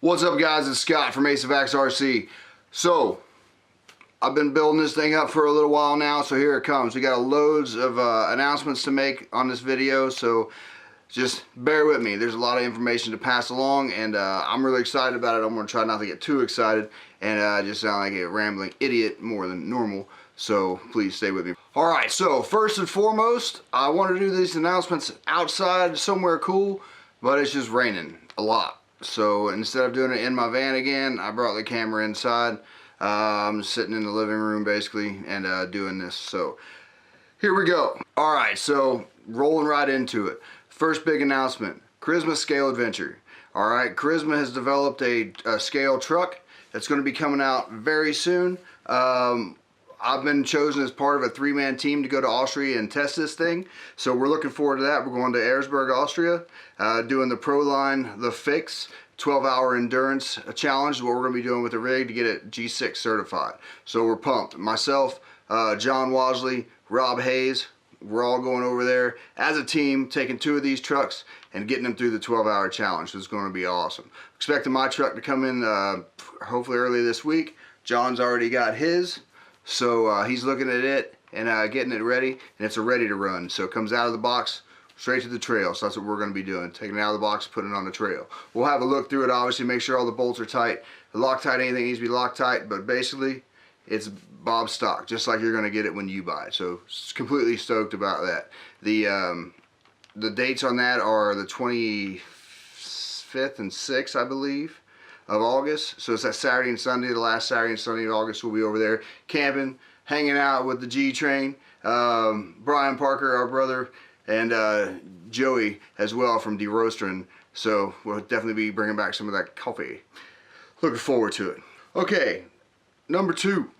What's up, guys? It's Scott from AceofAxe RC. So I've been building this thing up for a little while now, so here it comes. We got loads of announcements to make on this video, so just bear with me. There's a lot of information to pass along, and I'm really excited about it. I'm going to try not to get too excited and just sound like a rambling idiot more than normal, so please stay with me. Alright, so first and foremost, I want to do these announcements outside somewhere cool, but it's just raining a lot. So instead of doing it in my van again, I brought the camera inside. I'm sitting in the living room basically and doing this. So here we go. Alright, so rolling right into it. First big announcement, Carisma Scale Adventure. Alright, Carisma has developed a scale truck that's going to be coming out very soon. I've been chosen as part of a three-man team to go to Austria and test this thing. So we're looking forward to that. We're going to Erzberg, Austria, doing the Pro Line, the Fix, 12-hour endurance challenge is what we're going to be doing with the rig to get it G6 certified. So we're pumped. Myself, John Wasley, Rob Hayes, we're all going over there as a team, taking two of these trucks and getting them through the 12-hour challenge. So it's going to be awesome. Expecting my truck to come in hopefully early this week. John's already got his. So he's looking at it and getting it ready, and it's ready to run. So it comes out of the box, straight to the trail. So that's what we're going to be doing, taking it out of the box, putting it on the trail. We'll have a look through it, obviously, make sure all the bolts are tight. The Loctite, anything needs to be Loctite, but basically it's Bob stock, just like you're going to get it when you buy it. So completely stoked about that. The dates on that are the 25th and 6th, I believe, of August. So it's that Saturday and Sunday, the last Saturday and Sunday of August. We'll be over there camping, hanging out with the G Train, Brian Parker, our brother, and Joey as well from De-Roastering. So we'll definitely be bringing back some of that coffee. Looking forward to it. Okay, number 2.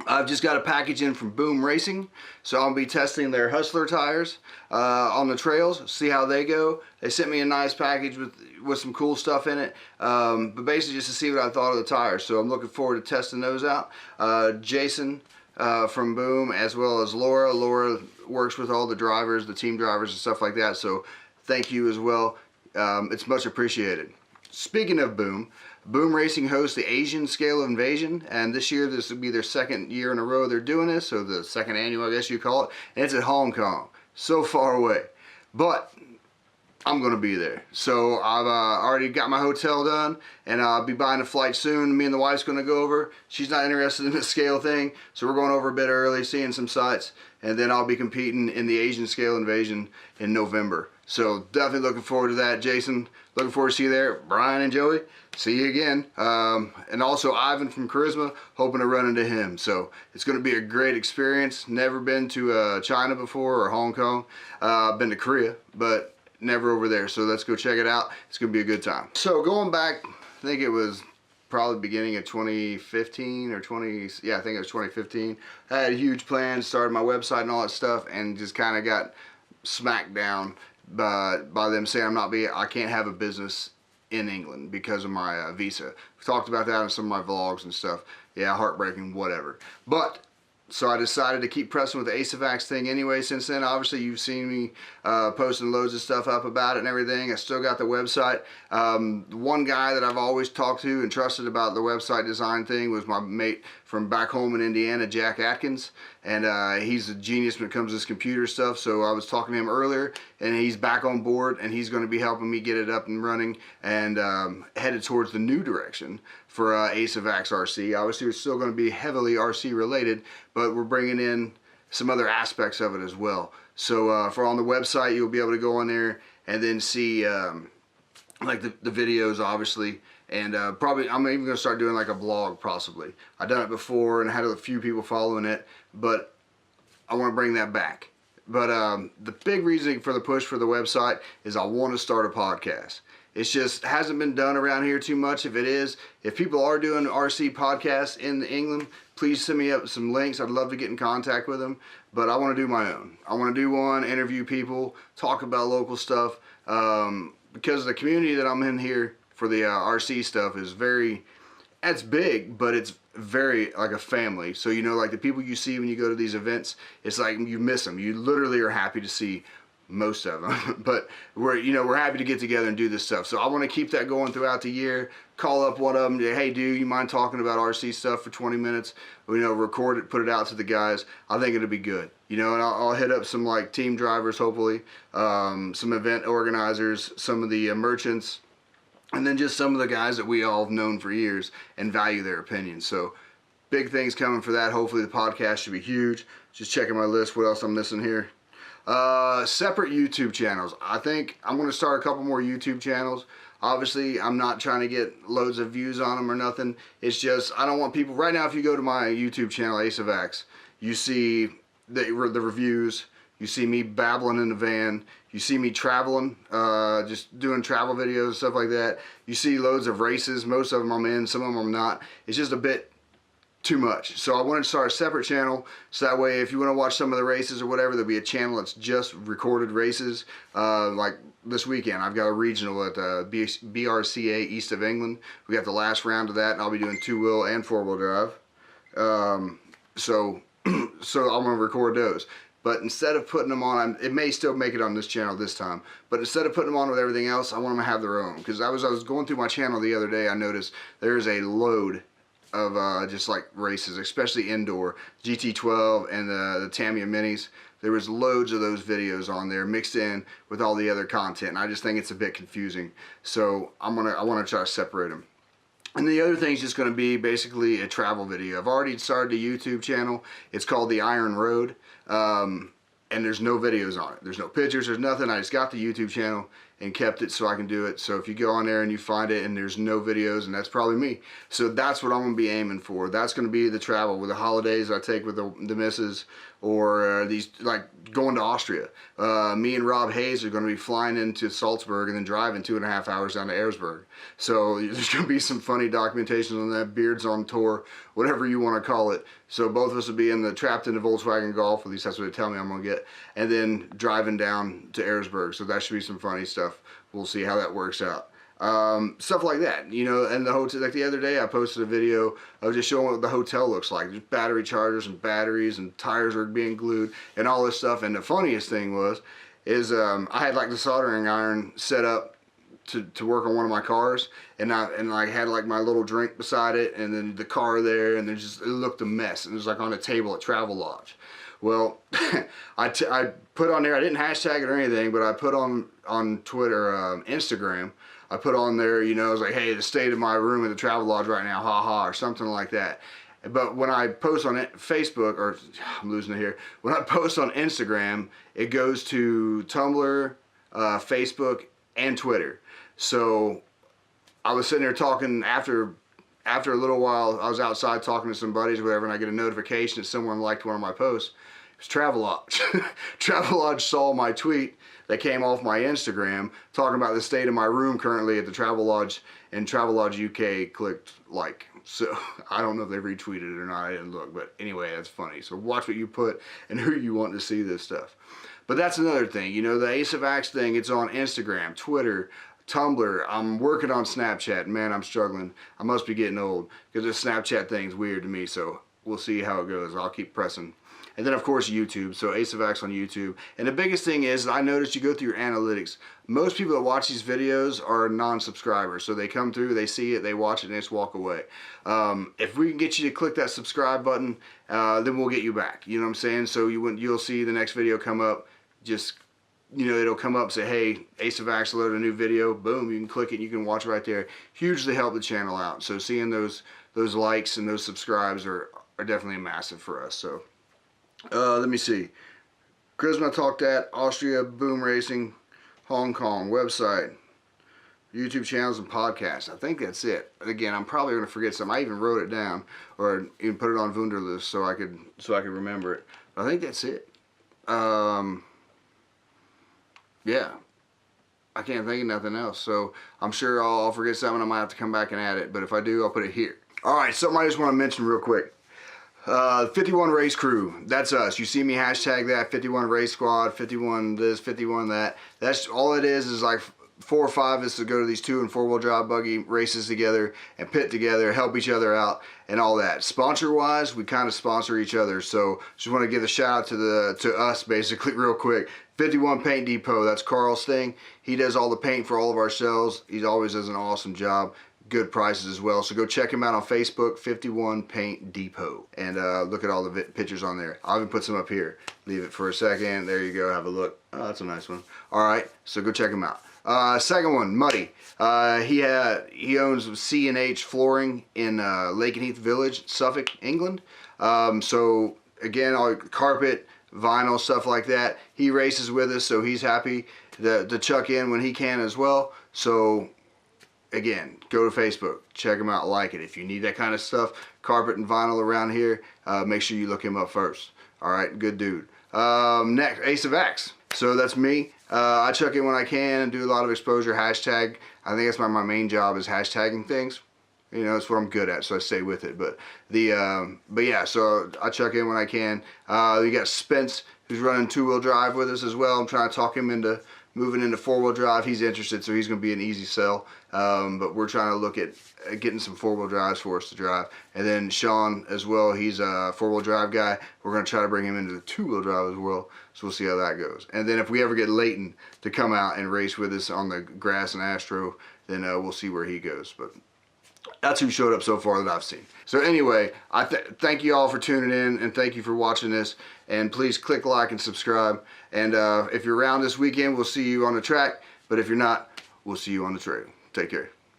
I've just got a package in from Boom Racing, so I'll be testing their Hustler tires on the trails, see how they go. They sent me a nice package with some cool stuff in it, but basically just to see what I thought of the tires. So I'm looking forward to testing those out. Jason from Boom, as well as Laura. Laura works with all the drivers, the team drivers and stuff like that, so thank you as well. It's much appreciated. Speaking of Boom, Boom Racing hosts the Asian Scale of Invasion, and this year this will be their second year in a row they're doing this, so the second annual, I guess you call it, and it's at Hong Kong, so far away, but I'm gonna be there. So I've already got my hotel done, and I'll be buying a flight soon. Me and the wife's gonna go over. She's not interested in the scale thing, so we're going over a bit early, seeing some sights, and then I'll be competing in the Asian Scale Invasion in November. So definitely looking forward to that. Jason, looking forward to see you there. Brian and Joey, see you again. And also Ivan from Carisma, hoping to run into him. So it's going to be a great experience. Never been to China before or Hong Kong. Been to Korea, but never over there. So let's go check it out. It's going to be a good time. So going back, I think it was probably beginning of 2015 or yeah, I think it was 2015. I had a huge plan, started my website and all that stuff, and just kind of got smacked down by them saying I can't have a business in England because of my visa. We've talked about that in some of my vlogs and stuff. Yeah, heartbreaking, whatever. But so I decided to keep pressing with the AceofAxe thing anyway. Since then, obviously you've seen me posting loads of stuff up about it and everything. I still got the website. One guy that I've always talked to and trusted about the website design thing was my mate from back home in Indiana, Jack Atkins, and he's a genius when it comes to this computer stuff. So I was talking to him earlier, and he's back on board, and he's going to be helping me get it up and running and headed towards the new direction for AceofAxe RC. Obviously, it's still going to be heavily RC related, but we're bringing in some other aspects of it as well. So for on the website, you'll be able to go on there and then see like the videos, obviously. And probably I'm even going to start doing like a blog possibly. I've done it before and I had a few people following it, but I want to bring that back. But the big reason for the push for the website is I want to start a podcast. It's just hasn't been done around here too much. If it is, if people are doing RC podcasts in England, please send me up some links. I'd love to get in contact with them, but I want to do my own. I want to do one, interview people, talk about local stuff, because the community that I'm in here for the RC stuff is it's big, but it's very like a family. So, you know, like the people you see when you go to these events, it's like you miss them. You literally are happy to see most of them, but we're happy to get together and do this stuff. So I want to keep that going throughout the year. Call up one of them, hey dude, you mind talking about RC stuff for 20 minutes? Record it, put it out to the guys. I think it'll be good. And I'll hit up some like team drivers, hopefully, some event organizers, some of the merchants, and then just some of the guys that we all have known for years and value their opinions. So big things coming for that. Hopefully the podcast should be huge. Just checking my list, what else I'm missing here. Separate YouTube channels. I think I'm going to start a couple more YouTube channels. Obviously, I'm not trying to get loads of views on them or nothing. It's just, I don't want people, right now if you go to my YouTube channel, AceofAxe, you see the reviews, you see me babbling in the van, you see me traveling, just doing travel videos and stuff like that. You see loads of races, most of them I'm in, some of them I'm not. It's just a bit too much. So I wanted to start a separate channel, so that way if you want to watch some of the races or whatever, there'll be a channel that's just recorded races. Like this weekend I've got a regional at BRCA East of England. We got the last round of that, and I'll be doing 2-wheel and 4-wheel drive. So I'm going to record those. But instead of putting them on, it may still make it on this channel this time, but instead of putting them on with everything else, I want them to have their own. Because I was going through my channel the other day, I noticed there's a load of just like races, especially indoor, GT12 and the Tamiya Minis. There was loads of those videos on there mixed in with all the other content, and I just think it's a bit confusing. So I want to try to separate them. And the other thing is just going to be basically a travel video. I've already started a YouTube channel. It's called The Iron Road, and there's no videos on it. There's no pictures, there's nothing. I just got the YouTube channel and kept it so I can do it. So if you go on there and you find it and there's no videos, and that's probably me. So that's what I'm going to be aiming for. That's going to be the travel with the holidays I take with the missus, or these, like going to Austria. Me and Rob Hayes are going to be flying into Salzburg and then driving 2.5 hours down to Erzberg. So there's going to be some funny documentation on that, beards on tour, whatever you want to call it. So both of us will be trapped in the Volkswagen Golf, at least that's what they tell me I'm going to get, and then driving down to Erzberg. So that should be some funny stuff. We'll see how that works out. Stuff like that, and the hotel, like the other day I posted a video of just showing what the hotel looks like. There's battery chargers and batteries and tires are being glued and all this stuff. And the funniest thing is I had like the soldering iron set up to work on one of my cars, and I had like my little drink beside it, and then the car there, and it looked a mess, and it was like on a table at Travel Lodge. Well, I put on there, I didn't hashtag it or anything, but I put on Twitter, Instagram, I put on there, I was like, hey, the state of my room at the Travel Lodge right now, haha, or something like that. But when I post on Facebook, or I'm losing it here, when I post on Instagram, it goes to Tumblr, Facebook, and Twitter. So I was sitting there talking after a little while. I was outside talking to some buddies or whatever, and I get a notification that someone liked one of my posts. It was Travel Lodge. Travel Lodge saw my tweet that came off my Instagram talking about the state of my room currently at the Travel Lodge, and Travel Lodge UK clicked like. So I don't know if they retweeted it or not, I didn't look, but anyway, that's funny. So watch what you put and who you want to see this stuff. But that's another thing, the AceofAxe thing, it's on Instagram, Twitter, Tumblr. I'm working on Snapchat. Man, I'm struggling. I must be getting old because this Snapchat thing's weird to me, so we'll see how it goes. I'll keep pressing. And then of course YouTube, so AceofAxe on YouTube. And the biggest thing is, I noticed you go through your analytics. Most people that watch these videos are non-subscribers, so they come through, they see it, they watch it, and they just walk away. If we can get you to click that subscribe button, then we'll get you back. You know what I'm saying? So you'll see the next video come up. Just it'll come up and say, hey, AceofAxe loaded a new video. Boom, you can click it, you can watch right there. Hugely help the channel out. So seeing those likes and those subscribes are definitely massive for us. So let me see. Carisma Talk That, Austria, Boom Racing, Hong Kong, website, YouTube channels, and podcasts. I think that's it. Again, I'm probably going to forget something. I even wrote it down, or even put it on Wunderlist so I could remember it. But I think that's it. Yeah, I can't think of nothing else, so I'm sure I'll forget something. I might have to come back and add it, but if I do, I'll put it here. Alright, something I just want to mention real quick. 51 Race Crew, that's us. You see me hashtag that, 51 Race Squad, 51 this, 51 that. That's all it is like 4 or 5 of us to go to these 2 and 4 wheel drive buggy races together and pit together, help each other out and all that. Sponsor wise, we kind of sponsor each other, so just want to give a shout out to us basically real quick. 51 Paint Depot, that's Carl's thing. He does all the paint for all of our shells. He always does an awesome job. Good prices as well, so go check him out on Facebook, 51 Paint Depot, and look at all the pictures on there. I'll even put some up here. Leave it for a second. There you go. Have a look. Oh, that's a nice one. All right, so go check him out. Second one, Muddy. He owns C&H Flooring in Lakenheath Village, Suffolk, England. So again, all carpet, vinyl, stuff like that. He races with us, so he's happy to chuck in when he can as well. So again, go to Facebook, check him out, like it. If you need that kind of stuff, carpet and vinyl around here, make sure you look him up first. All right, good dude. Next, AceofAxe. So that's me. I chuck in when I can and do a lot of exposure, hashtag. I think that's my main job is hashtagging things. You know, that's what I'm good at, so I stay with it. But yeah, so I chuck in when I can. You got Spence, who's running 2-wheel drive with us as well. I'm trying to talk him into moving into 4-wheel drive. He's interested, so he's going to be an easy sell. But we're trying to look at getting some 4-wheel drives for us to drive. And then Sean as well, he's a 4-wheel drive guy. We're going to try to bring him into the 2-wheel drive as well. So we'll see how that goes. And then if we ever get Leighton to come out and race with us on the grass and Astro, then we'll see where he goes. But that's who showed up so far that I've seen. So anyway, I thank you all for tuning in, and thank you for watching this. And please click like and subscribe. And if you're around this weekend, we'll see you on the track. But if you're not, we'll see you on the trail. Take care.